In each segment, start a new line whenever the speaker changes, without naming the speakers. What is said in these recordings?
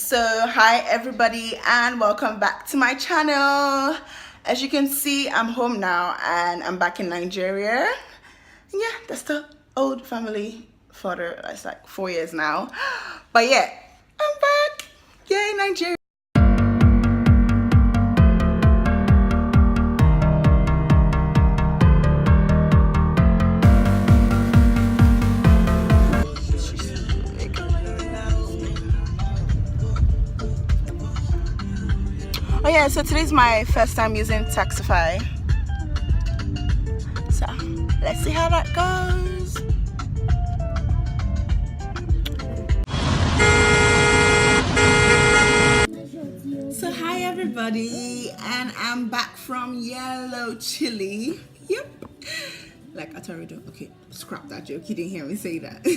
So hi everybody and welcome back to my channel. As you can see, I'm home now and I'm back in Nigeria. Yeah, that's the old family photo. It's like 4 years now, but yeah, I'm back. Yay, Nigeria. Oh yeah, so today's my first time using Taxify. So let's see how that goes. So hi everybody, and I'm back from Yellow Chilli. Yep. Like I told you, okay, scrap that joke. You didn't hear me say that.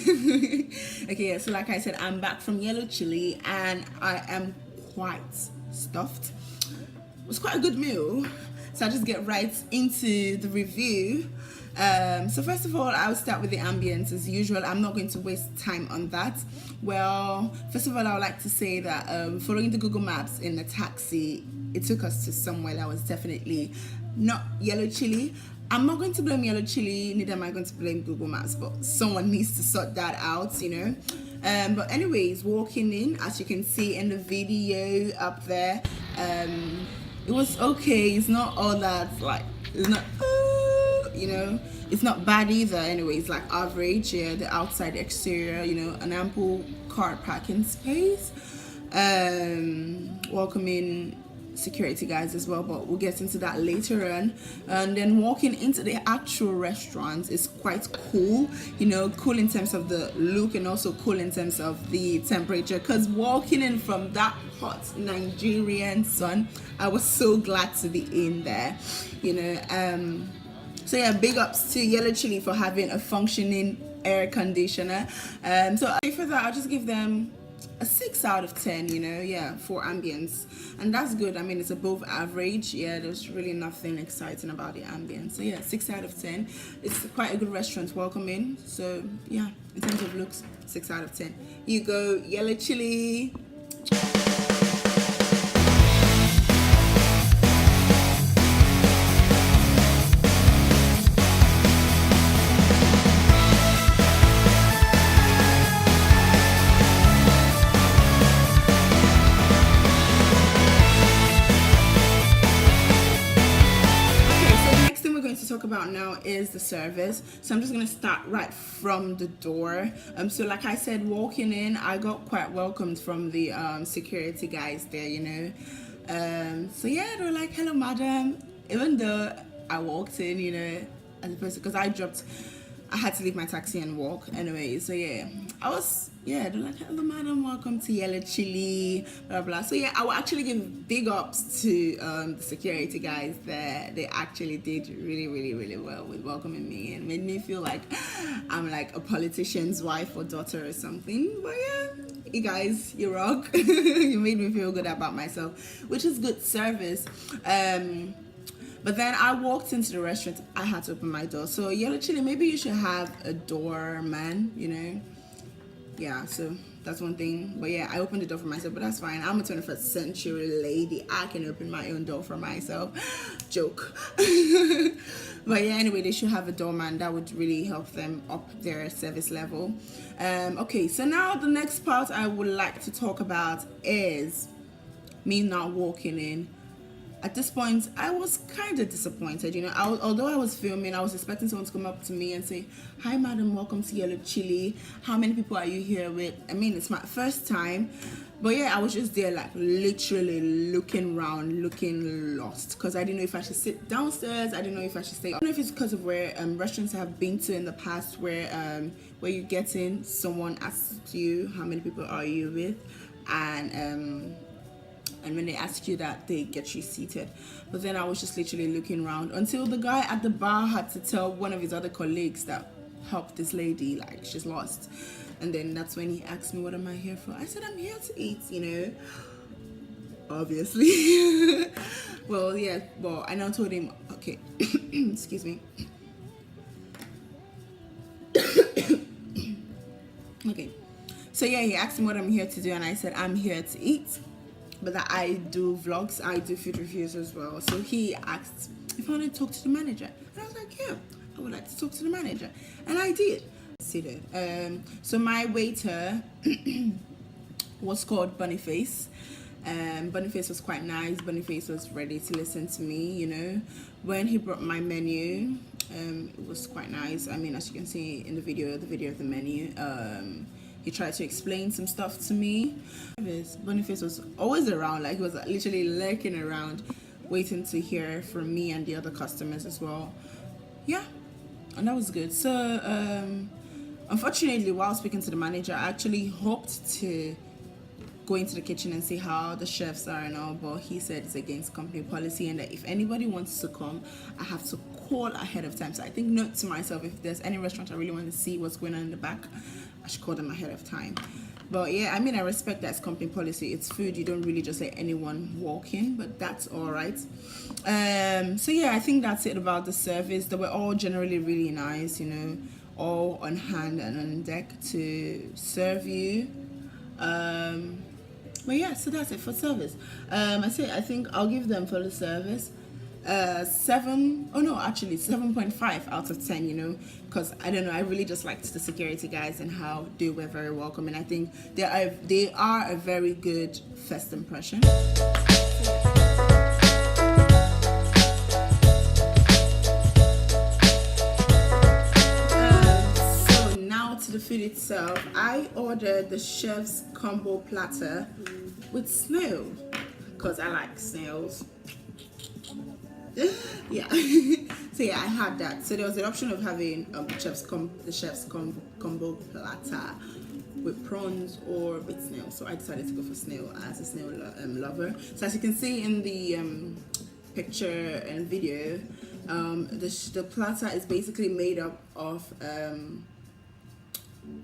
Okay, yeah, so like I said, I'm back from Yellow Chilli and I am quite stuffed. It was quite a good meal, so I'll just get right into the review. So first of all, I'll start with the ambience as usual. I'm not going to waste time on that. Well, first of all, I would like to say that following the Google Maps in the taxi, it took us to somewhere that was definitely not Yellow Chilli. I'm not going to blame Yellow Chilli, neither am I going to blame Google Maps, but someone needs to sort that out, you know. But anyways, walking in, as you can see in the video up there, it was okay. It's not all that, like, it's not, you know, it's not bad either. Anyways, like average. Yeah, the outside exterior, you know, an ample car parking space, welcoming security guys as well, but we'll get into that later on. And then walking into the actual restaurant is quite cool, you know, cool in terms of the look and also cool in terms of the temperature, because walking in from that hot Nigerian sun, I was so glad to be in there, you know. So yeah, big ups to Yellow Chilli for having a functioning air conditioner. So for that, I'll just give them a 6 out of 10, you know, yeah, for ambience, and that's good. I mean, it's above average. Yeah, there's really nothing exciting about the ambience, so yeah, 6 out of 10. It's quite a good restaurant, welcoming. So yeah, in terms of looks, 6 out of 10. You go Yellow Chilli. Talk about now is the service. So I'm just gonna start right from the door. So like I said, walking in, I got quite welcomed from the security guys there, you know. So yeah, they were like, hello madam, even though I walked in, you know, as a person, because I had to leave my taxi and walk anyway. So yeah, they're like, hello madam, welcome to Yellow Chilli, blah blah. So yeah, I will actually give big ups to the security guys there. They actually did really well with welcoming me and made me feel like I'm like a politician's wife or daughter or something. But yeah, you guys, you rock. You made me feel good about myself, which is good service. But then I walked into the restaurant, I had to open my door. So Yellow Chilli, maybe you should have a doorman, you know. Yeah, so that's one thing. But yeah, I opened the door for myself, but that's fine. I'm a 21st century lady. I can open my own door for myself. Joke. But yeah, anyway, they should have a doorman. That would really help them up their service level. Okay, so now the next part I would like to talk about is me not walking in. At this point, I was kind of disappointed, you know. Although I was filming, I was expecting someone to come up to me and say, hi madam, welcome to Yellow Chilli. How many people are you here with? I mean, it's my first time. But yeah, I was just there like literally looking around, looking lost, because I didn't know if I should sit downstairs. I didn't know if I should stay. I don't know if it's because of where restaurants I have been to in the past where you get in, someone asks you how many people are you with, and when they ask you that, they get you seated. But then I was just literally looking around until the guy at the bar had to tell one of his other colleagues that helped this lady, like, she's lost. And then that's when he asked me, what am I here for? I said, I'm here to eat, you know, obviously. Well, yeah, well, I now told him, okay, excuse me. Okay, So yeah, he asked me what I'm here to do, and I said I'm here to eat, but that I do vlogs, I do food reviews as well. So he asked if I wanted to talk to the manager, and I was like, yeah, I would like to talk to the manager, and I did. Seated. So my waiter was called Boniface. Boniface was quite nice. Boniface was ready to listen to me, you know. When he brought my menu, it was quite nice. I mean, as you can see in the video of the menu, he tried to explain some stuff to me. Boniface was always around, like he was literally lurking around, waiting to hear from me and the other customers as well. Yeah, and that was good. So unfortunately, while speaking to the manager, I actually hoped to go into the kitchen and see how the chefs are and all, but he said it's against company policy, and that if anybody wants to come, I have to call ahead of time. So I think, note to myself, if there's any restaurant I really want to see what's going on in the back, I should call them ahead of time. But yeah, I mean, I respect that's company policy. It's food, you don't really just let anyone walk in, but that's all right. So yeah, I think that's it about the service. They were all generally really nice, you know, all on hand and on deck to serve you. But yeah, so that's it for service. I think I'll give them for the service 7.5 out of 10, you know, because I don't know, I really just liked the security guys and how they were very welcoming. I think they are a very good first impression. The food itself, I ordered the chef's combo platter with snail because I like snails. Yeah. So yeah, I had that. So there was an option of having the chef's combo platter with prawns or with snail. So I decided to go for snail as a snail lover. So as you can see in the picture and video, the platter is basically made up of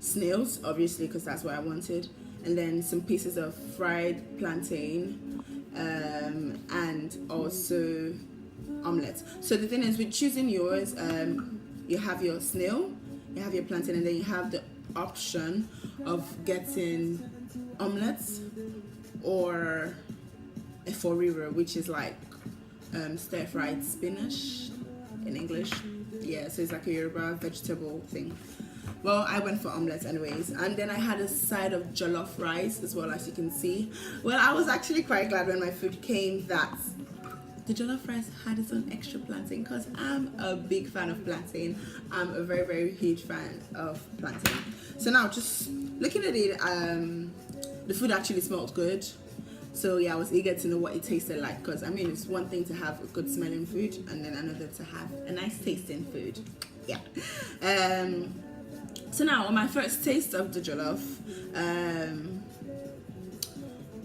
snails, obviously, because that's what I wanted, and then some pieces of fried plantain, and also omelette. So the thing is, with choosing yours, you have your snail, you have your plantain, and then you have the option of getting omelets or a foriro, which is like stir-fried spinach in English. Yeah, so it's like a Yoruba vegetable thing. Well, I went for omelets anyways, and then I had a side of jollof rice as well, as you can see. Well, I was actually quite glad when my food came that the jollof rice had its own extra plantain, because I'm a big fan of plantain. I'm a very, very huge fan of plantain. So now, just looking at it, the food actually smelled good. So yeah, I was eager to know what it tasted like, because I mean, it's one thing to have a good smelling food and then another to have a nice tasting food. Yeah. So now, on my first taste of the jollof,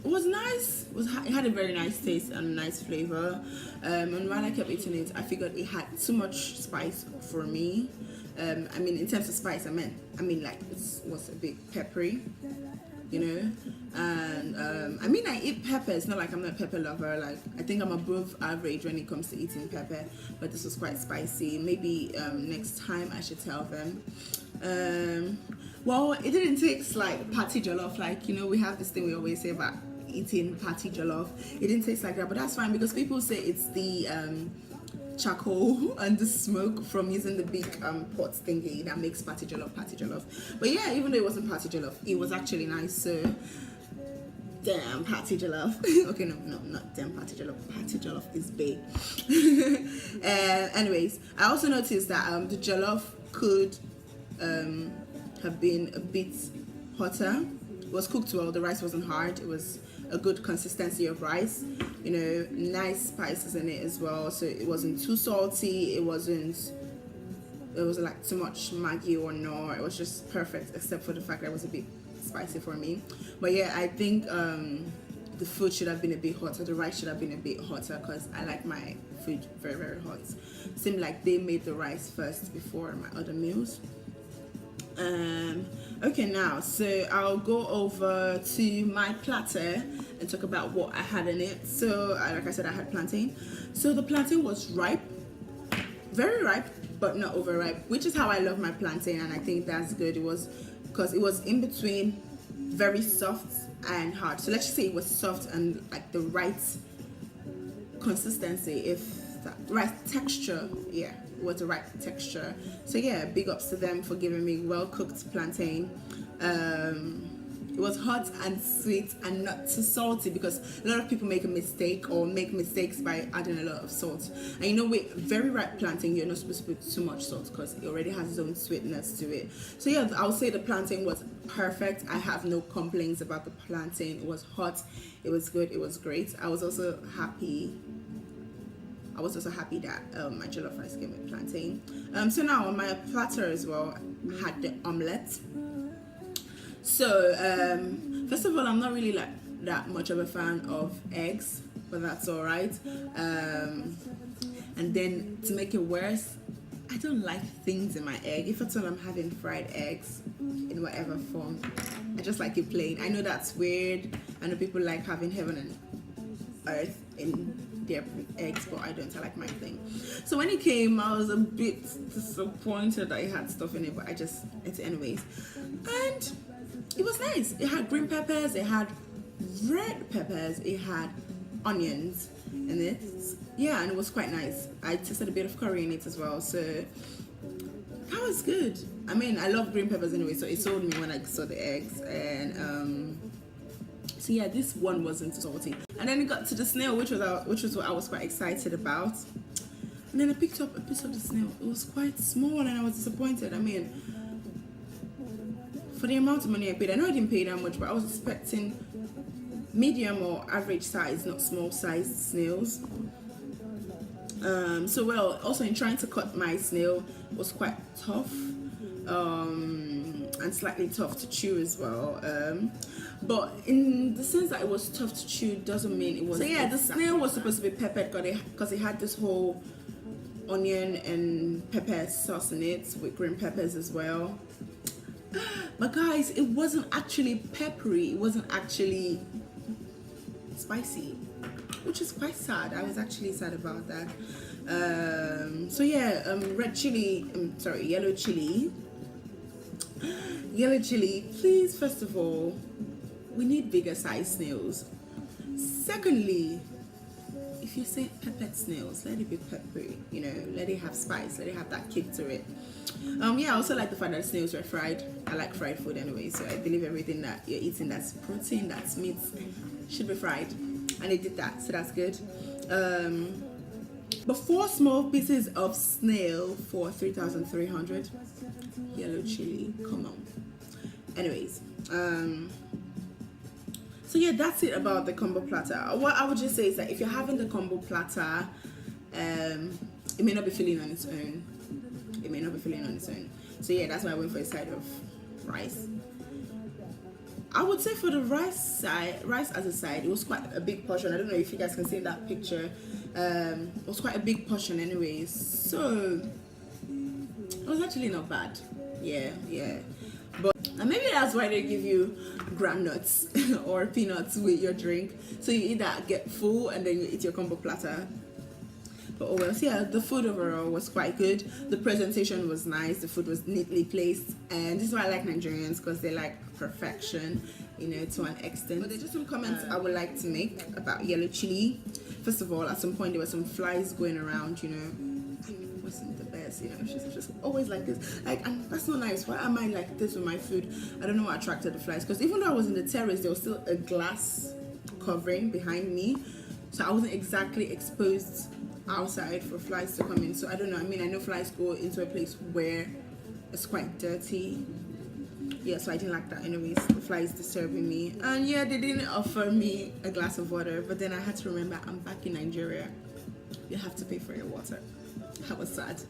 it was nice. It had a very nice taste and a nice flavor. And while I kept eating it, I figured it had too much spice for me. I mean, in terms of spice, I mean like it was a bit peppery, you know. And I mean, I eat pepper. It's not like I'm not a pepper lover. Like, I think I'm above average when it comes to eating pepper, but this was quite spicy. Maybe next time I should tell them. Well, it didn't taste like patty jollof. Like, you know, we have this thing we always say about eating patty jollof. It didn't taste like that, but that's fine, because people say it's the charcoal and the smoke from using the big pot thingy that makes patty jollof. But yeah, even though it wasn't patty jollof, it was actually nice. So damn patty jollof. Okay, no, not damn patty jollof. Patty jollof is big. Anyways, I also noticed that the jollof could have been a bit hotter. It was cooked well. The rice wasn't hard. It was a good consistency of rice, you know, nice spices in it as well, so it wasn't too salty, it wasn't like too much Maggi or no, it was just perfect, except for the fact that it was a bit spicy for me. But yeah, I think the food should have been a bit hotter, the rice should have been a bit hotter, because I like my food very, very hot. Seemed like they made the rice first before my other meals. Okay, now, so I'll go over to my platter and talk about what I had in it. So, like I said, I had plantain. So the plantain was ripe, very ripe, but not overripe, which is how I love my plantain, and I think that's good. It was because it was in between very soft and hard. So let's just say it was soft and like the right consistency, if that right texture. Yeah, it was the right texture. So yeah, big ups to them for giving me well cooked plantain. It was hot and sweet and not too salty, because a lot of people make a mistake or make mistakes by adding a lot of salt. And you know, with very ripe plantain, you're not supposed to put too much salt because it already has its own sweetness to it. So yeah, I would say the plantain was perfect. I have no complaints about the plantain. It was hot, it was good, it was great. I was also happy that my jollof rice came with plantain. So now on my platter as well, I had the omelette. So first of all, I'm not really like that much of a fan of eggs, but that's all right. And then to make it worse, I don't like things in my egg. If at all I'm having fried eggs in whatever form, I just like it plain. I know that's weird. I know people like having heaven and earth in their eggs, but I don't. I like my thing. So when it came, I was a bit disappointed that it had stuff in it, but I just ate it anyways. And it was nice. It had green peppers, it had red peppers, it had onions in it. Yeah, and it was quite nice. I tasted a bit of curry in it as well, so that was good. I mean, I love green peppers anyway, so it sold me when I saw the eggs. And so yeah, this one wasn't salty. And then it got to the snail, which was what I was quite excited about. And then I picked up a piece of the snail. It was quite small, and I was disappointed. I mean, for the amount of money I paid, I know I didn't pay that much, but I was expecting medium or average size, not small sized snails. So well, also in trying to cut my snail, it was quite tough, and slightly tough to chew as well. But in the sense that it was tough to chew doesn't mean it was. So yeah, the snail was supposed to be peppered because it had this whole onion and pepper sauce in it with green peppers as well. But guys, it wasn't actually peppery. It wasn't actually spicy, which is quite sad. I was actually sad about that. So yeah, yellow chili. Yellow chili, please, first of all, we need bigger size snails. Secondly, if you say peppered snails, let it be peppery, you know, let it have spice, let it have that kick to it. Yeah, I also like the fact that snails were fried. I like fried food anyway, so I believe everything that you're eating that's protein, that's meat, should be fried. And it did that, so that's good. But 4 small pieces of snail for 3,300. Yellow chili, come on. Anyways, so yeah, that's it about the combo platter. What I would just say is that if you're having the combo platter, it may not be filling on its own. So yeah, that's why I went for a side of rice. I would say for the rice as a side, it was quite a big portion. I don't know if you guys can see that picture. It was quite a big portion anyways, so it was actually not bad. Yeah. But and maybe that's why they give you groundnuts or peanuts with your drink, so you eat that, get full, and then you eat your combo platter. But oh well. So yeah, the food overall was quite good. The presentation was nice, the food was neatly placed, and this is why I like Nigerians, because they like perfection, you know, to an extent. But there's just some comments I would like to make about yellow chili. First of all, at some point there were some flies going around, you know. It wasn't the best, you know. She's just always like this, like, and that's not nice. Why am I like this with my food? I don't know what attracted the flies, because even though I was in the terrace, there was still a glass covering behind me, so I wasn't exactly exposed outside for flies to come in. So I don't know, I mean, I know flies go into a place where it's quite dirty. Yeah, so I didn't like that anyways. The flies disturbing me. And yeah, they didn't offer me a glass of water, but then I had to remember I'm back in Nigeria. You have to pay for your water. That was sad.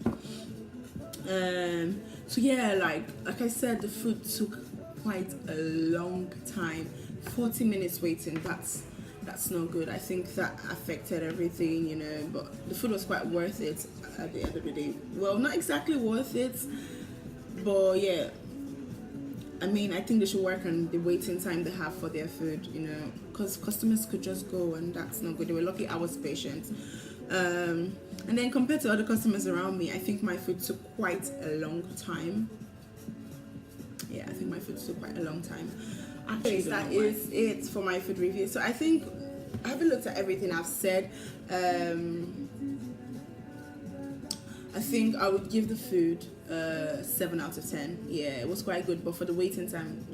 So yeah, like I said, the food took quite a long time. 40 minutes waiting, that's no good. I think that affected everything, you know, but the food was quite worth it at the end of the day. Well, not exactly worth it, but yeah, I mean, I think they should work on the waiting time they have for their food, you know, because customers could just go, and that's not good. They were lucky I was patient. And then compared to other customers around me, I think my food took quite a long time. Yeah, I think my food took quite a long time. Actually, that is it for my food review. So I think I haven't looked at everything I've said. I think I would give the food 7 out of 10. Yeah, it was quite good, but for the waiting time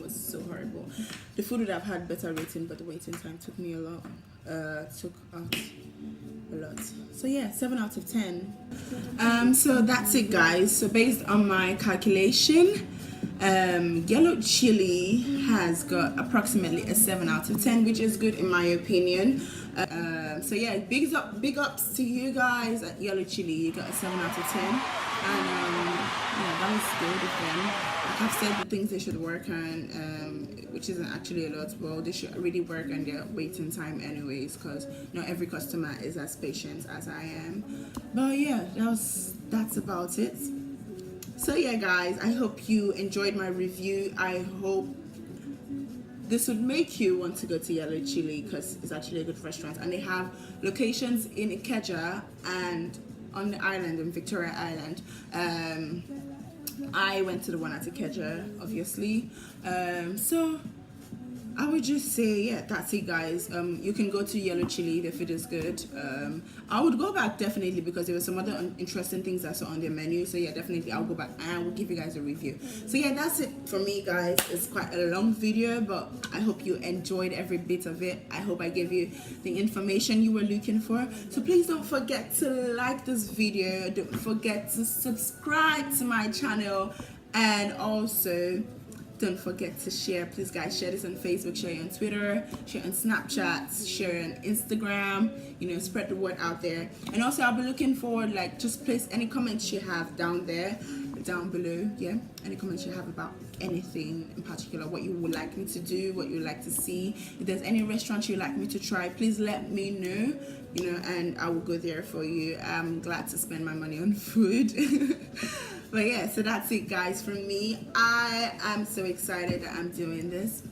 was so horrible. The food would have had better rating, but the waiting time took me a lot. Took out a lot. So yeah, 7 out of 10. So that's it, guys. So based on my calculation, yellow chili has got approximately a 7 out of 10, which is good in my opinion. So yeah, big ups to you guys at yellow chili. You got a 7 out of 10, and yeah, that was good of them. Like I've said, the things they should work on, which isn't actually a lot. Well, they should really work on their waiting time anyways, because not every customer is as patient as I am. But yeah, that's about it. So yeah, guys, I hope you enjoyed my review. I hope this would make you want to go to Yellow Chili, because it's actually a good restaurant, and they have locations in Ikeja and on the island, in Victoria Island. I went to the one at Ikeja, obviously. So I would just say, yeah, that's it, guys. You can go to Yellow Chili. The food is good. I would go back definitely, because there were some other interesting things I saw on their menu. So yeah, definitely I'll go back and I will give you guys a review. So yeah, that's it for me, guys. It's quite a long video, but I hope you enjoyed every bit of it. I hope I gave you the information you were looking for. So please don't forget to like this video. Don't forget to subscribe to my channel, and also don't forget to share. Please, guys, share this on Facebook, share it on Twitter, share it on Snapchat, share it on Instagram. You know, spread the word out there. And also, I'll be looking forward, like, just place any comments you have down there, down below. Yeah, any comments you have about anything in particular, what you would like me to do, what you would like to see. If there's any restaurants you'd like me to try, please let me know. You know, and I will go there for you. I'm glad to spend my money on food. But yeah, so that's it, guys, from me. I am so excited that I'm doing this.